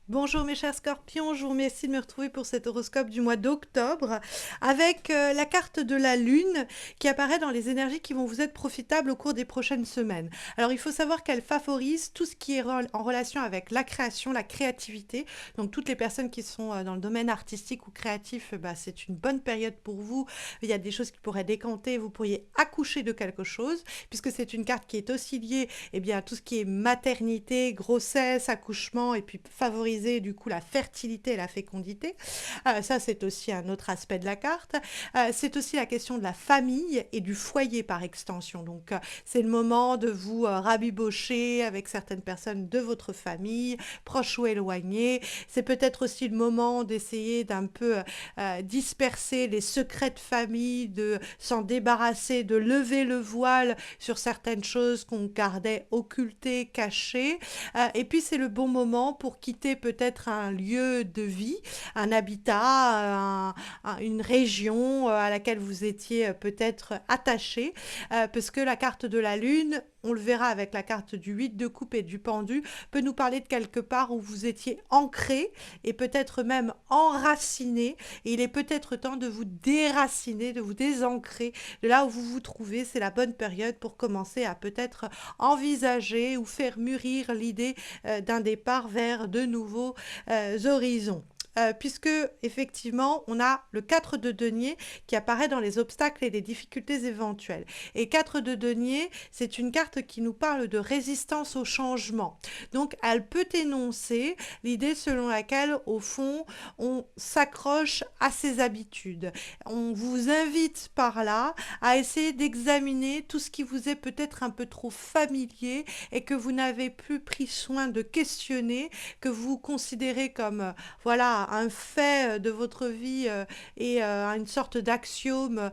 Bonjour mes chers scorpions, je vous remercie de me retrouver pour cet horoscope du mois d'octobre avec la carte de la lune qui apparaît dans les énergies qui vont vous être profitables au cours des prochaines semaines. Alors il faut savoir qu'elle favorise tout ce qui est en relation avec la création, la créativité. Donc toutes les personnes qui sont dans le domaine artistique ou créatif, c'est une bonne période pour vous. Il y a des choses qui pourraient décanter, vous pourriez accoucher de quelque chose puisque c'est une carte qui est aussi liée à tout ce qui est maternité, grossesse, accouchement et puis favoriser du coup la fertilité et la fécondité. Ça, c'est aussi un autre aspect de la carte. C'est aussi la question de la famille et du foyer par extension. Donc, c'est le moment de vous rabibocher avec certaines personnes de votre famille, proches ou éloignées. C'est peut-être aussi le moment d'essayer d'un peu disperser les secrets de famille, de s'en débarrasser, de lever le voile sur certaines choses qu'on gardait occultées, cachées. Et puis c'est le bon moment pour quitter peut-être un lieu de vie, un habitat, une région à laquelle vous étiez peut-être attaché, parce que la carte de la lune, on le verra avec la carte du 8 de coupe et du pendu, peut nous parler de quelque part où vous étiez ancré et peut-être même enraciné. Et il est peut-être temps de vous déraciner, de vous désancrer de là où vous vous trouvez. C'est la bonne période pour commencer à peut-être envisager ou faire mûrir l'idée d'un départ vers de nouveaux horizons. Puisque effectivement on a le 4 de denier qui apparaît dans les obstacles et les difficultés éventuelles. Et 4 de denier, c'est une carte qui nous parle de résistance au changement. Donc elle peut énoncer l'idée selon laquelle au fond on s'accroche à ses habitudes. On vous invite par là à essayer d'examiner tout ce qui vous est peut-être un peu trop familier et que vous n'avez plus pris soin de questionner, que vous considérez comme voilà un fait de votre vie et une sorte d'axiome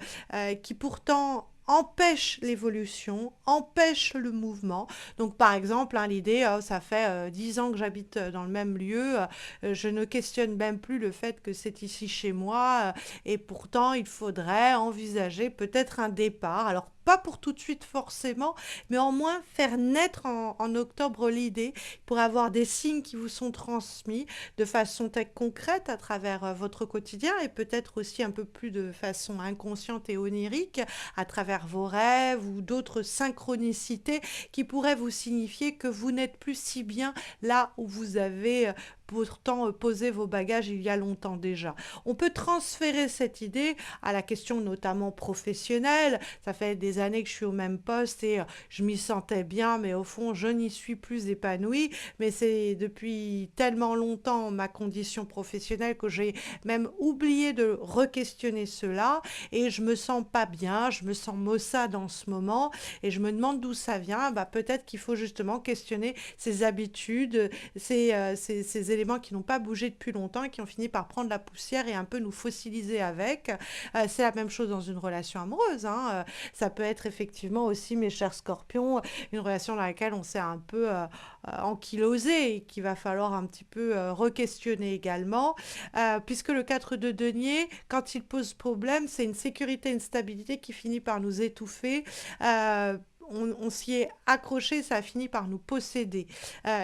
qui pourtant empêche l'évolution, empêche le mouvement. Donc par exemple, hein, l'idée, ça fait 10 ans que j'habite dans le même lieu, je ne questionne même plus le fait que c'est ici chez moi, et pourtant il faudrait envisager peut-être un départ. Alors pas pour tout de suite forcément, mais au moins faire naître en octobre l'idée pour avoir des signes qui vous sont transmis de façon très concrète à travers votre quotidien et peut-être aussi un peu plus de façon inconsciente et onirique à travers vos rêves ou d'autres synchronicités qui pourraient vous signifier que vous n'êtes plus si bien là où vous avez pourtant posé vos bagages il y a longtemps déjà. On peut transférer cette idée à la question notamment professionnelle. Ça fait des années que je suis au même poste et je m'y sentais bien, mais au fond, je n'y suis plus épanouie. Mais c'est depuis tellement longtemps ma condition professionnelle que j'ai même oublié de re-questionner cela et je me sens pas bien, je me sens maussade en ce moment et je me demande d'où ça vient. Peut-être qu'il faut justement questionner ces habitudes, ces éléments qui n'ont pas bougé depuis longtemps et qui ont fini par prendre la poussière et un peu nous fossiliser avec. C'est la même chose dans une relation amoureuse. Hein. Ça peut être effectivement aussi, mes chers scorpions, une relation dans laquelle on s'est un peu ankylosé et qu'il va falloir un petit peu re-questionner également. Puisque le 4 de denier, quand il pose problème, c'est une sécurité, une stabilité qui finit par nous étouffer. On s'y est accroché, ça a fini par nous posséder.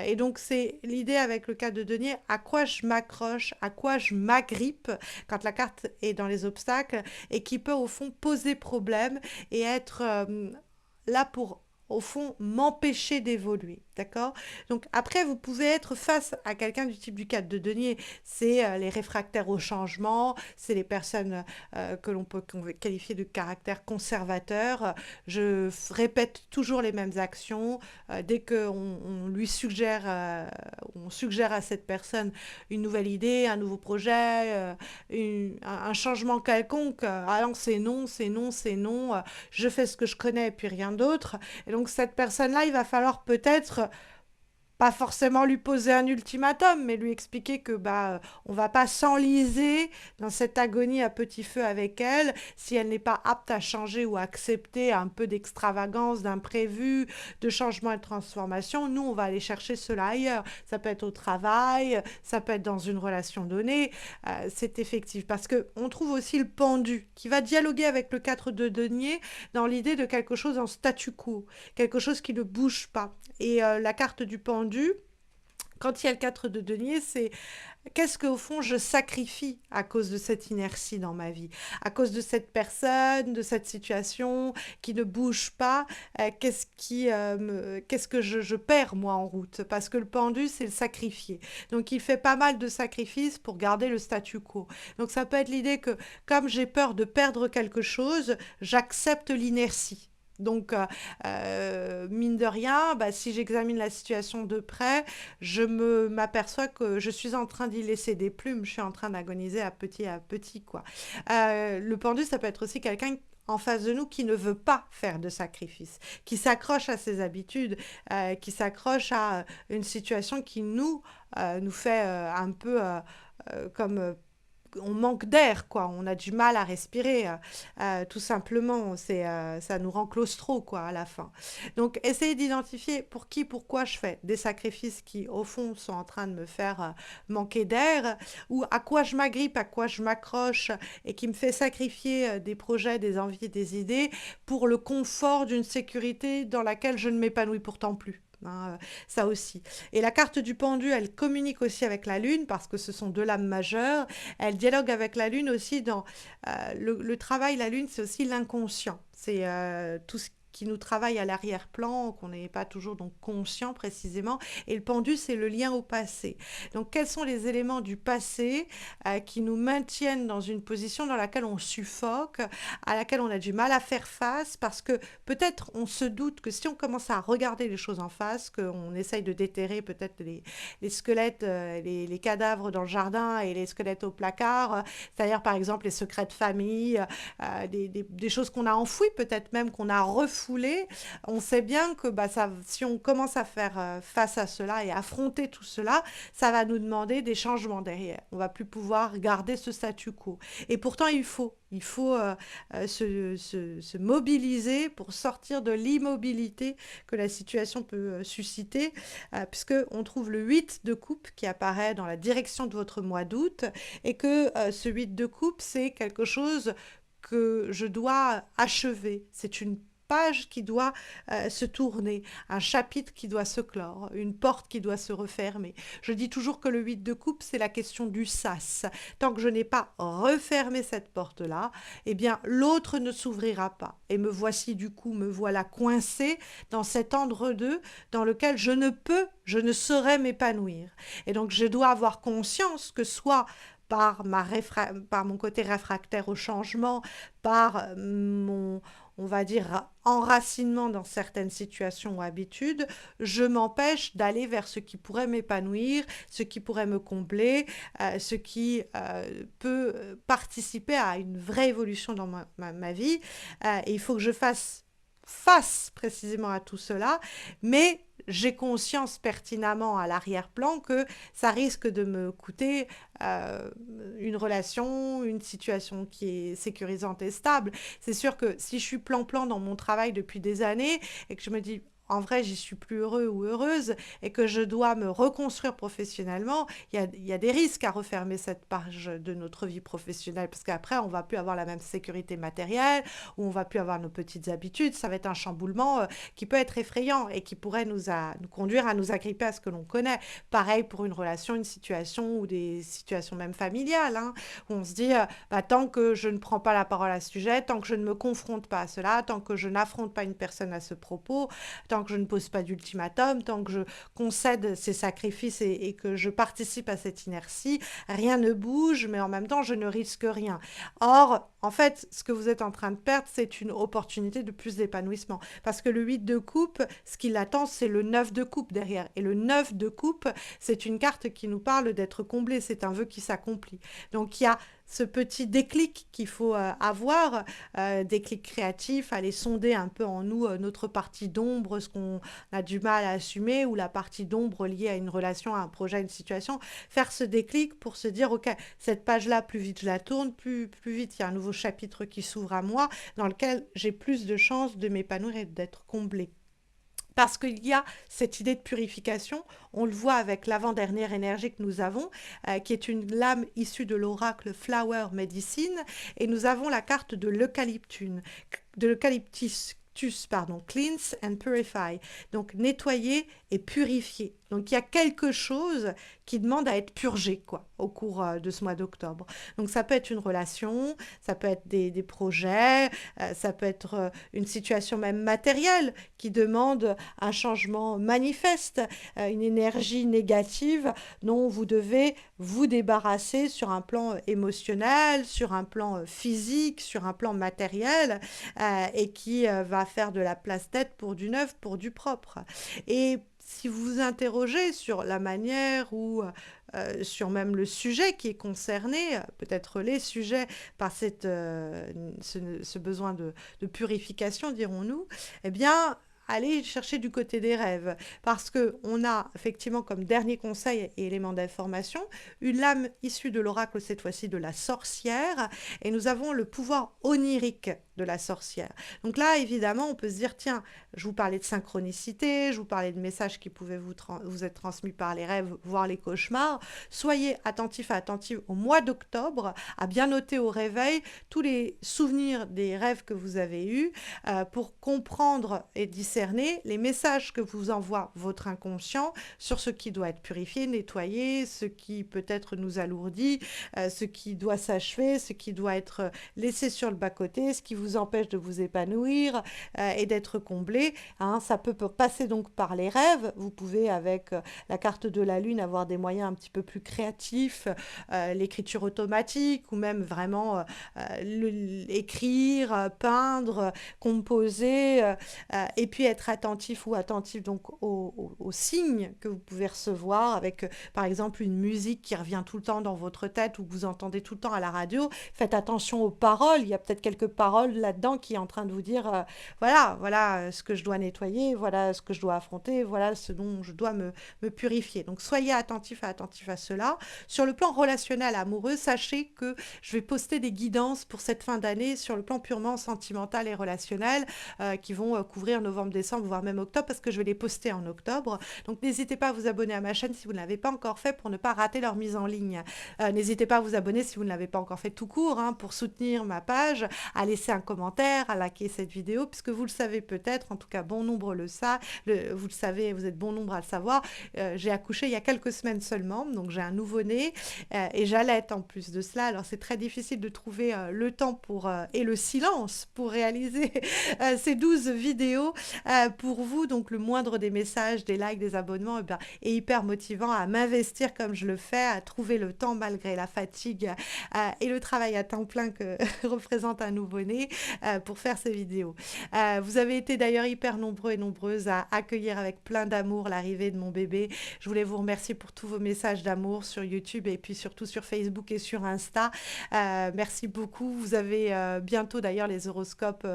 Et donc c'est l'idée avec le cas de denier, à quoi je m'accroche, à quoi je m'agrippe quand la carte est dans les obstacles et qui peut au fond poser problème et être là pour au fond m'empêcher d'évoluer, d'accord? Donc après vous pouvez être face à quelqu'un du type du 4 de denier, c'est les réfractaires au changement, c'est les personnes que l'on peut qualifier de caractère conservateur. Je répète toujours les mêmes actions dès qu'on lui suggère on suggère à cette personne une nouvelle idée, un nouveau projet, un changement quelconque, ah non, c'est non, c'est non, c'est non, je fais ce que je connais et puis rien d'autre. Et donc cette personne-là, il va falloir peut-être pas forcément lui poser un ultimatum, mais lui expliquer que on va pas s'enliser dans cette agonie à petit feu avec elle si elle n'est pas apte à changer ou à accepter un peu d'extravagance, d'imprévu, de changement et de transformation. Nous, on va aller chercher cela ailleurs. Ça peut être au travail, ça peut être dans une relation donnée. C'est effectif parce que on trouve aussi le pendu qui va dialoguer avec le 4 de denier dans l'idée de quelque chose en statu quo, quelque chose qui ne bouge pas. Et la carte du pendu Quand il y a le 4 de denier, c'est qu'est-ce qu'au fond je sacrifie à cause de cette inertie dans ma vie, à cause de cette personne, de cette situation qui ne bouge pas, qu'est-ce que je perds moi en route, parce que le pendu c'est le sacrifié. Donc il fait pas mal de sacrifices pour garder le statu quo. Donc ça peut être l'idée que comme j'ai peur de perdre quelque chose, j'accepte l'inertie. Donc, mine de rien, bah, si j'examine la situation de près, m'aperçois que je suis en train d'y laisser des plumes, je suis en train d'agoniser à petit, quoi. Le pendu, ça peut être aussi quelqu'un en face de nous qui ne veut pas faire de sacrifice, qui s'accroche à ses habitudes, qui s'accroche à une situation qui nous fait un peu comme on manque d'air, quoi. On a du mal à respirer, tout simplement. Ça nous rend claustro, quoi, à la fin. Donc, essayez d'identifier pour qui, pourquoi je fais des sacrifices qui, au fond, sont en train de me faire manquer d'air, ou à quoi je m'agrippe, à quoi je m'accroche, et qui me fait sacrifier des projets, des envies, des idées, pour le confort d'une sécurité dans laquelle je ne m'épanouis pourtant plus. Hein, ça aussi. Et la carte du pendu, elle communique aussi avec la Lune parce que ce sont deux lames majeures. Elle dialogue avec la Lune aussi dans le travail. La Lune, c'est aussi l'inconscient. C'est tout ce qui nous travaille à l'arrière-plan, qu'on n'est pas toujours donc conscient précisément. Et le pendu, c'est le lien au passé. Donc, quels sont les éléments du passé qui nous maintiennent dans une position dans laquelle on suffoque, à laquelle on a du mal à faire face, parce que peut-être on se doute que si on commence à regarder les choses en face, qu'on essaye de déterrer peut-être les squelettes, les cadavres dans le jardin et les squelettes au placard, c'est-à-dire par exemple les secrets de famille, des choses qu'on a enfouies, peut-être même qu'on a refoulées, on sait bien que bah, ça, si on commence à faire face à cela et affronter tout cela, ça va nous demander des changements derrière. On va plus pouvoir garder ce statu quo. Et pourtant, il faut se mobiliser pour sortir de l'immobilité que la situation peut susciter, puisque on trouve le 8 de coupe qui apparaît dans la direction de votre mois d'août, et que ce 8 de coupe, c'est quelque chose que je dois achever. C'est une page qui doit se tourner, un chapitre qui doit se clore, une porte qui doit se refermer. Je dis toujours que le 8 de coupe, c'est la question du sas. Tant que je n'ai pas refermé cette porte-là, eh bien, l'autre ne s'ouvrira pas. Et me voici du coup, me voilà coincée dans cet entre-deux dans lequel je ne saurais m'épanouir. Et donc, je dois avoir conscience que soit par mon côté réfractaire au changement, par on va dire, enracinement dans certaines situations ou habitudes, je m'empêche d'aller vers ce qui pourrait m'épanouir, ce qui pourrait me combler, ce qui peut participer à une vraie évolution dans ma vie. Et il faut que je fasse face précisément à tout cela, mais j'ai conscience pertinemment à l'arrière-plan que ça risque de me coûter euh, une relation, une situation qui est sécurisante et stable. C'est sûr que si je suis plan-plan dans mon travail depuis des années et que je me dis en vrai, j'y suis plus heureux ou heureuse et que je dois me reconstruire professionnellement, il y a des risques à refermer cette page de notre vie professionnelle parce qu'après, on va plus avoir la même sécurité matérielle ou on va plus avoir nos petites habitudes. Ça va être un chamboulement qui peut être effrayant et qui pourrait nous conduire à nous agripper à ce que l'on connaît. Pareil pour une relation, une situation ou des situations même familiales, hein, où on se dit, bah, tant que je ne prends pas la parole à ce sujet, tant que je ne me confronte pas à cela, tant que je n'affronte pas une personne à ce propos, tant que je ne pose pas d'ultimatum, tant que je concède ces sacrifices et que je participe à cette inertie, rien ne bouge, mais en même temps, je ne risque rien. Or, en fait, ce que vous êtes en train de perdre, c'est une opportunité de plus d'épanouissement. Parce que le 8 de coupe, ce qui l'attend, c'est le 9 de coupe derrière. Et le 9 de coupe, c'est une carte qui nous parle d'être comblé, c'est un vœu qui s'accomplit. Donc, il y a ce petit déclic qu'il faut avoir, déclic créatif, aller sonder un peu en nous notre partie d'ombre, ce qu'on a du mal à assumer, ou la partie d'ombre liée à une relation, à un projet, à une situation, faire ce déclic pour se dire, ok, cette page-là, plus vite je la tourne, plus vite il y a un nouveau chapitre qui s'ouvre à moi, dans lequel j'ai plus de chances de m'épanouir et d'être comblée. Parce qu'il y a cette idée de purification, on le voit avec l'avant-dernière énergie que nous avons, qui est une lame issue de l'oracle Flower Medicine, et nous avons la carte de l'eucalyptus, pardon, cleanse and purify, donc nettoyer et purifier. Donc il y a quelque chose qui demande à être purgé, quoi, au cours de ce mois d'octobre. Donc ça peut être une relation, ça peut être des projets, ça peut être une situation même matérielle qui demande un changement manifeste, une énergie négative dont vous devez vous débarrasser sur un plan émotionnel, sur un plan physique, sur un plan matériel, et qui va faire de la place nette pour du neuf, pour du propre. Et si vous vous interrogez sur la manière ou sur même le sujet qui est concerné, peut-être les sujets par ce besoin de purification, dirons-nous, eh bien, allez chercher du côté des rêves. Parce qu'on a effectivement comme dernier conseil et élément d'information une lame issue de l'oracle, cette fois-ci de la sorcière, et nous avons le pouvoir onirique de la sorcière. Donc là, évidemment, on peut se dire, tiens, je vous parlais de synchronicité, je vous parlais de messages qui pouvaient vous être transmis par les rêves, voire les cauchemars. Soyez attentifs et attentives au mois d'octobre, à bien noter au réveil tous les souvenirs des rêves que vous avez eus, pour comprendre et discerner les messages que vous envoie votre inconscient sur ce qui doit être purifié, nettoyé, ce qui peut-être nous alourdit, ce qui doit s'achever, ce qui doit être laissé sur le bas-côté, ce qui vous empêche de vous épanouir et d'être comblé. Hein. Ça peut passer donc par les rêves. Vous pouvez, avec la carte de la Lune, avoir des moyens un petit peu plus créatifs, l'écriture automatique ou même vraiment écrire, peindre, composer, et puis être attentif ou attentif donc aux signes que vous pouvez recevoir avec, par exemple, une musique qui revient tout le temps dans votre tête ou que vous entendez tout le temps à la radio. Faites attention aux paroles. Il y a peut-être quelques paroles là-dedans qui est en train de vous dire, voilà ce que je dois nettoyer, voilà ce que je dois affronter, voilà ce dont je dois me purifier. Donc soyez attentifs et attentifs à cela. Sur le plan relationnel amoureux, sachez que je vais poster des guidances pour cette fin d'année sur le plan purement sentimental et relationnel, qui vont couvrir novembre, décembre, voire même octobre, parce que je vais les poster en octobre. Donc n'hésitez pas à vous abonner à ma chaîne si vous ne l'avez pas encore fait pour ne pas rater leur mise en ligne. N'hésitez pas à vous abonner si vous ne l'avez pas encore fait tout court, hein, pour soutenir ma page, à laisser un commentaire, à liker cette vidéo, puisque vous le savez peut-être, en tout cas bon nombre le savent, vous le savez, vous êtes bon nombre à le savoir, j'ai accouché il y a quelques semaines seulement, donc j'ai un nouveau-né, et j'allaite en plus de cela, alors c'est très difficile de trouver le temps et le silence pour réaliser ces 12 vidéos pour vous, donc le moindre des messages, des likes, des abonnements est hyper motivant à m'investir comme je le fais, à trouver le temps malgré la fatigue et le travail à temps plein que représente un nouveau-né pour faire ces vidéos. Vous avez été d'ailleurs hyper nombreux et nombreuses à accueillir avec plein d'amour l'arrivée de mon bébé. Je voulais vous remercier pour tous vos messages d'amour sur YouTube et puis surtout sur Facebook et sur Insta. Merci beaucoup. Vous avez bientôt d'ailleurs les horoscopes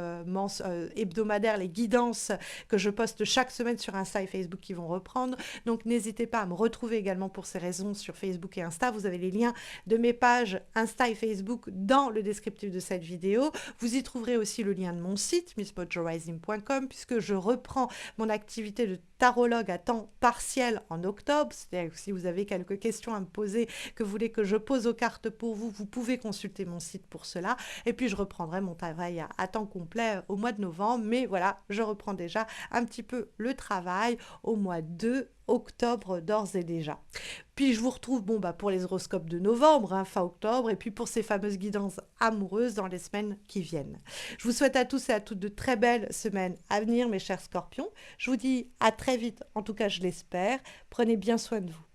hebdomadaires, les guidances que je poste chaque semaine sur Insta et Facebook qui vont reprendre. Donc n'hésitez pas à me retrouver également pour ces raisons sur Facebook et Insta. Vous avez les liens de mes pages Insta et Facebook dans le descriptif de cette vidéo. Vous y trouverez aussi le lien de mon site missmojorising.com, puisque je reprends mon activité de tarologue à temps partiel en octobre. C'est-à-dire que si vous avez quelques questions à me poser, que vous voulez que je pose aux cartes pour vous, vous pouvez consulter mon site pour cela. Et puis je reprendrai mon travail à temps complet au mois de novembre. Mais voilà, je reprends déjà un petit peu le travail au mois de octobre d'ores et déjà. Puis je vous retrouve pour les horoscopes de novembre, hein, fin octobre, et puis pour ces fameuses guidances amoureuses dans les semaines qui viennent. Je vous souhaite à tous et à toutes de très belles semaines à venir, mes chers scorpions. Je vous dis à très vite, en tout cas je l'espère. Prenez bien soin de vous.